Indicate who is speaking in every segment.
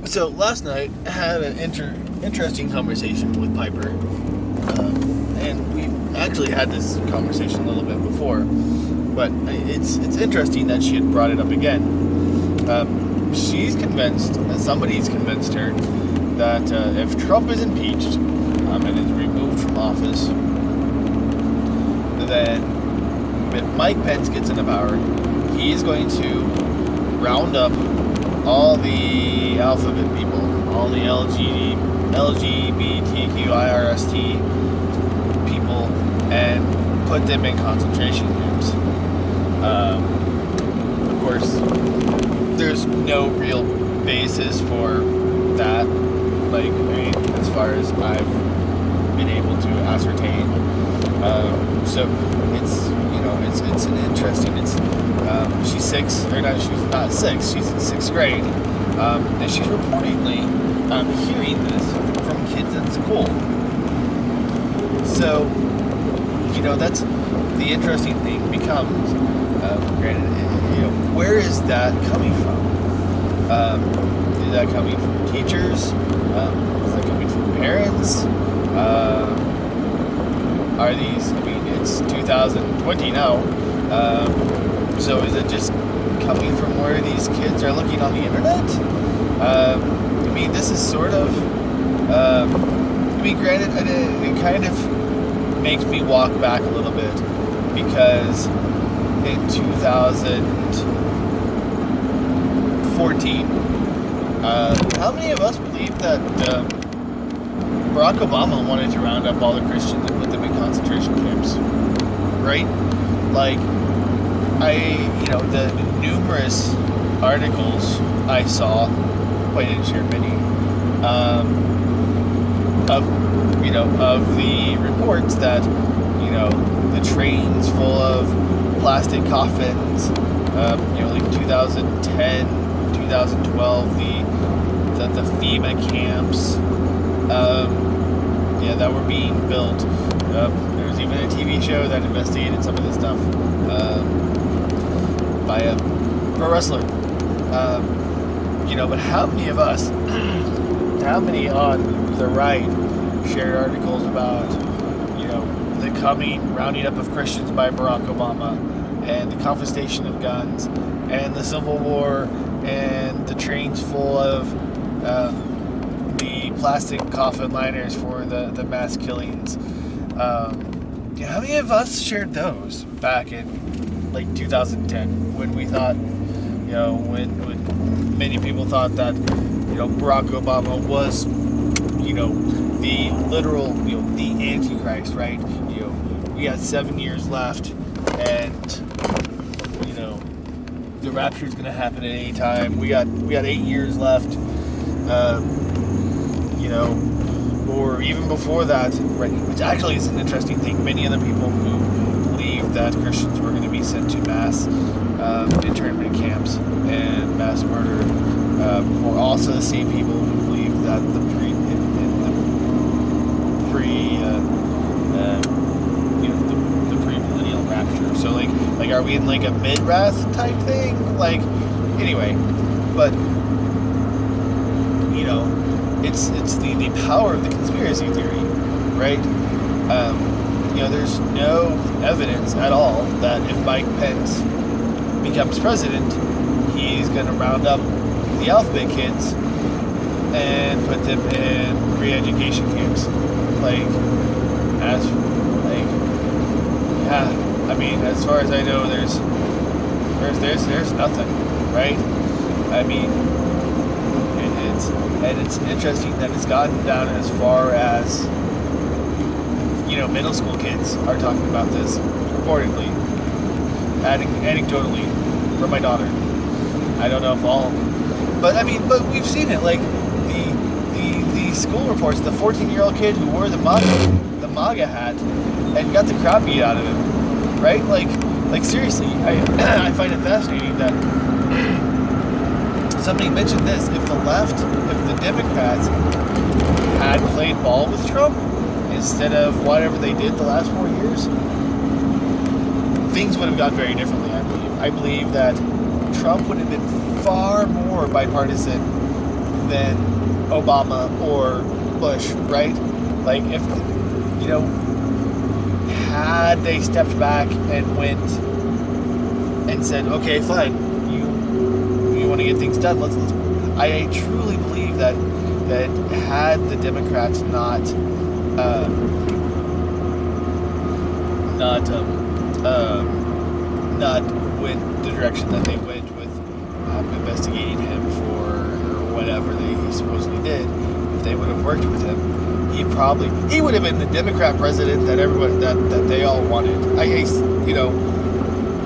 Speaker 1: So last night I had an interesting conversation with Piper, and we actually had this conversation a little bit before, but it's interesting that she had brought it up again. She's convinced, somebody's convinced her, that if Trump is impeached and is removed from office, then if Mike Pence gets into power, he's going to round up all the alphabet people, all the LGBTQIRST people, and put them in concentration camps. Of course, there's no real basis for that, as far as I've been able to ascertain. So it's an interesting. She's six, or not? She's not six. She's in sixth grade, and she's reportedly hearing this from kids at school. So, that's the interesting thing becomes. Granted, where is that coming from? Is that coming from teachers? Is that coming from parents? Are these? It's 2020 now. So is it just coming from where these kids are looking on the internet? This is sort of. Granted, it kind of makes me walk back a little bit because in 2014, how many of us believe that Barack Obama wanted to round up all the Christians and put them in concentration camps? Right? The numerous articles I saw, I didn't share many, of the reports that, the trains full of plastic coffins, 2010, 2012, the FEMA camps, that were being built. There was even a TV show that investigated some of this stuff by a pro wrestler. But how many of us, how many on the right shared articles about, the coming rounding up of Christians by Barack Obama, and the confiscation of guns, and the Civil War, and the trains full of the plastic coffin liners for the mass killings? How many of us shared those back in 2010 when we thought, when many people thought that, Barack Obama was, the literal, the Antichrist, right? We had 7 years left, and the rapture is going to happen at any time. We got 8 years left, or even before that, right? Which actually is an interesting thing. Many of the people who believe that Christians were going to be sent to mass internment camps and mass murder were also the same people who believe that the pre-millennial rapture. So are we in a mid-wrath type thing? Anyway, but it's the power of the conspiracy theory, right? There's no evidence at all that if Mike Pence becomes president, he's going to round up the alphabet kids and put them in re-education camps. As far as I know, there's nothing, right? It's interesting that it's gotten down as far as, middle school kids are talking about this, reportedly, anecdotally, from my daughter. I don't know if all, but we've seen it, the school reports, the 14-year-old kid who wore the MAGA hat and got the crap beat out of him, right? Seriously, I find it fascinating that somebody mentioned this. If the Democrats had played ball with Trump instead of whatever they did the last 4 years, things would have gone very differently, I believe. I believe that Trump would have been far more bipartisan than Obama or Bush, right? Like, if, had they stepped back and went and said, okay, fine, you want to get things done, let's I truly believe that had the Democrats not went the direction that they went with investigating him for or whatever he supposedly did, if they would have worked with him, he would have been the Democrat president that everyone that they all wanted.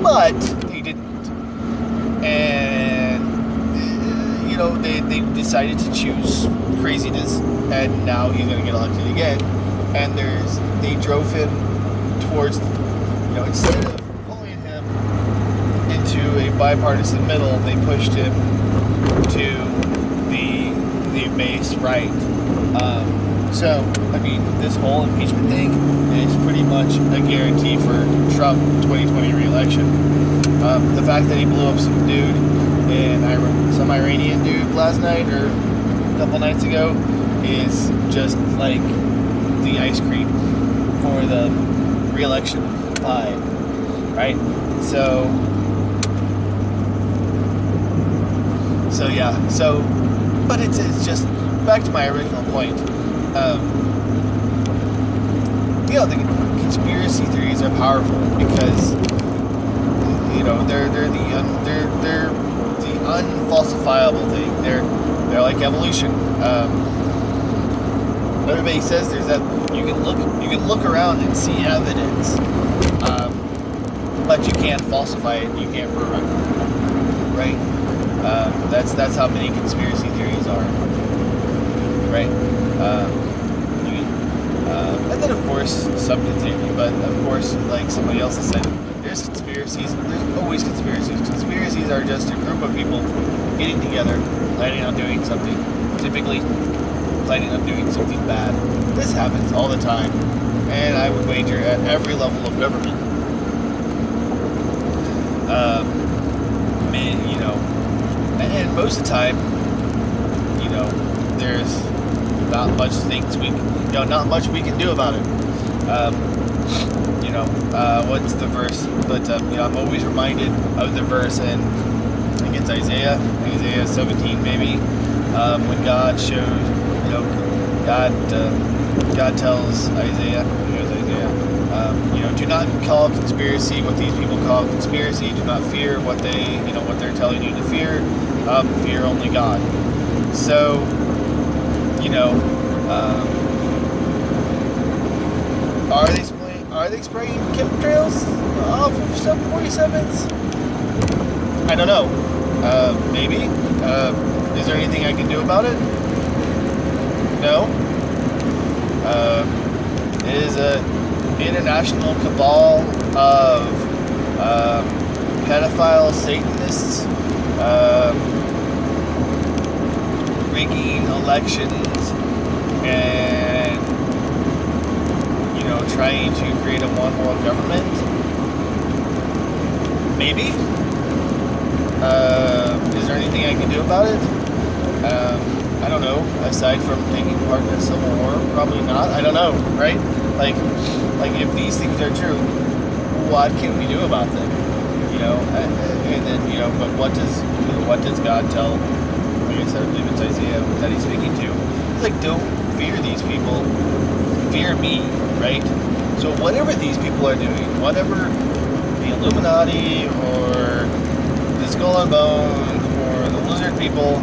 Speaker 1: But they didn't, and they decided to choose craziness, and now he's going to get elected again. And they drove him towards, instead of pulling him into a bipartisan middle, they pushed him to the base right. So, this whole impeachment thing is pretty much a guarantee for Trump 2020 re-election. The fact that he blew up some dude, some Iranian dude last night or a couple nights ago, is just like the ice cream for the re-election pie, right? So yeah. But it's just back to my original point. The conspiracy theories are powerful because they're the unfalsifiable thing. They're like evolution. Everybody says there's that you can look around and see evidence, but you can't falsify it. You can't prove it, right? That's how many conspiracy theories are, right? And then, of course, some continue, but of course, like somebody else has said, there's conspiracies. There's always conspiracies. Conspiracies are just a group of people getting together, planning on doing something. Typically, planning on doing something bad. This happens all the time, and I would wager at every level of government. And most of the time, there's not much we can do about it. What's the verse? But I'm always reminded of the verse in, I think it's Isaiah 17 maybe, when God showed, God tells Isaiah, do not call conspiracy what these people call conspiracy. Do not fear what they're telling you to fear. Fear only God. So, are they spraying chemtrails off of 747s? I don't know. Maybe. Is there anything I can do about it? No. It is an international cabal of pedophile Satanists rigging elections and trying to create a one world government. Maybe. Is there anything I can do about it? I don't know. Aside from taking part in the Civil War, probably not. I don't know, right? Like if these things are true, what can we do about them? And then but what does God tell? Like I said, I believe it's Isaiah that he's speaking to. It's like, don't fear these people, fear me, right? So whatever these people are doing, whatever the Illuminati or the Skull and Bones or the lizard people,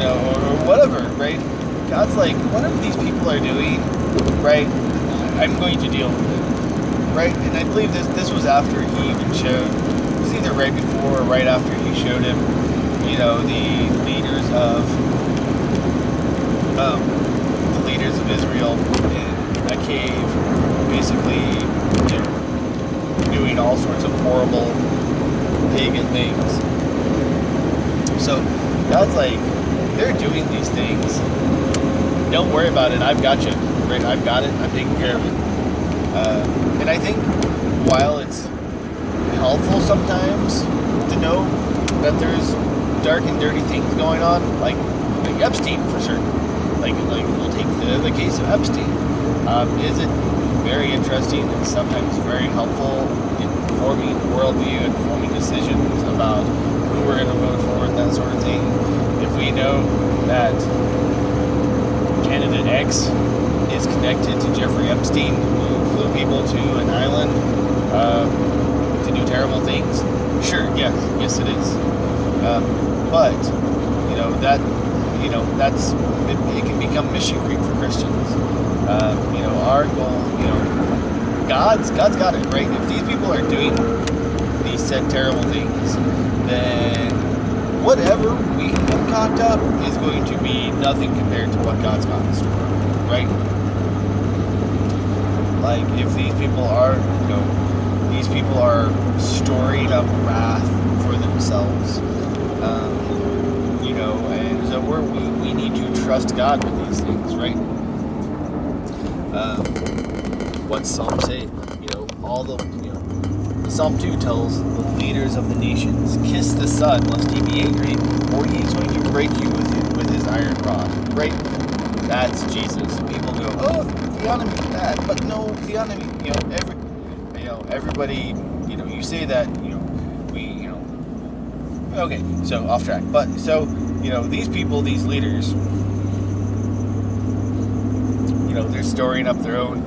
Speaker 1: or whatever, right? God's like, whatever these people are doing, right, I'm going to deal with it, right? And I believe this was after he even showed, it was either right before or right after he showed him, the leaders of Israel in a cave, basically, doing all sorts of horrible pagan things. So God's like, they're doing these things. Don't worry about it. I've got you. Right? I've got it. I'm taking care of it. And I think while it's helpful sometimes to know that there's dark and dirty things going on, like Epstein for certain. Like we'll take the case of Epstein. Is it very interesting and sometimes very helpful in forming worldview and forming decisions about who we're going to vote for and that sort of thing? If we know that candidate X is connected to Jeffrey Epstein, who flew people to an island to do terrible things, sure, yes it is. But it can become mission creep for Christians. Our goal, God's got it, right? If these people are doing these said terrible things, then whatever we concoct up is going to be nothing compared to what God's got in store, right? Like if these people are storing up wrath for themselves, and so we need to trust God with these things, right? What's Psalm say? Psalm 2 tells the leaders of the nations, kiss the Son lest he be angry, or he is going to break you with his iron rod, right? That's Jesus. People go, oh, theonomy is bad, but no, theonomy, everybody, you say that, okay, so off track, but so, these people, these leaders, they're storing up their own,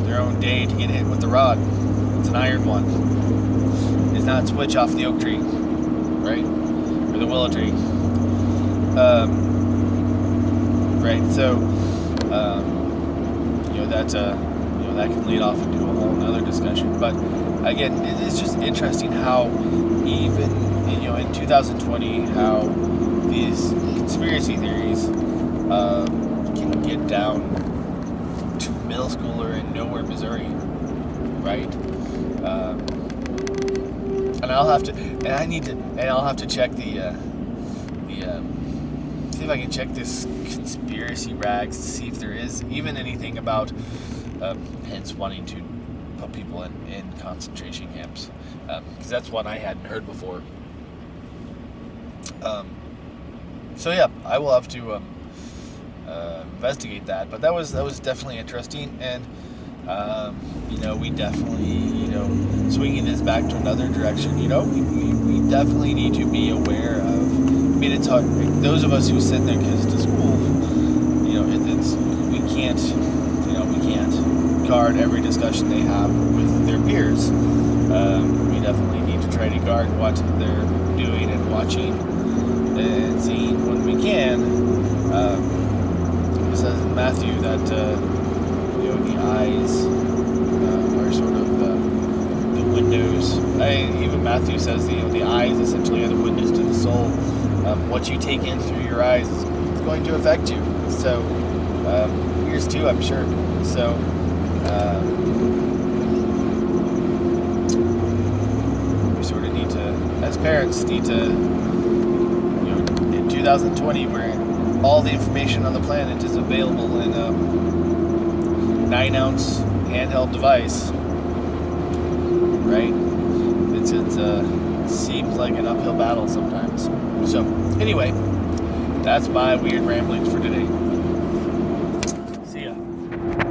Speaker 1: their own day to get hit with the rod. It's an iron one. It's not switch off the oak tree, right? Or the willow tree. Right, so, that can lead off into a whole nother discussion. But again, it's just interesting how even, in 2020, how these conspiracy theories can get down to a middle schooler in nowhere, Missouri, right? I'll have to check the see if I can check this conspiracy rags to see if there is even anything about hence wanting to put people in concentration camps, because that's one I hadn't heard before. So yeah, I will have to investigate that. But that was definitely interesting, and we definitely swinging this back to another direction. We definitely need to be aware of. I mean, it's hard. Those of us who send their kids to school, we can't guard every discussion they have with their peers. We definitely need to try to guard what they're doing and watching and seeing when we can. It says in Matthew that the eyes are sort of the windows. Even Matthew says the eyes essentially are the windows to the soul. What you take in through your eyes is going to affect you. So ears too, I'm sure. So we sort of need to, as parents, in 2020, where all the information on the planet is available in a 9-ounce handheld device, right? It seems like an uphill battle sometimes. So, anyway, that's my weird ramblings for today.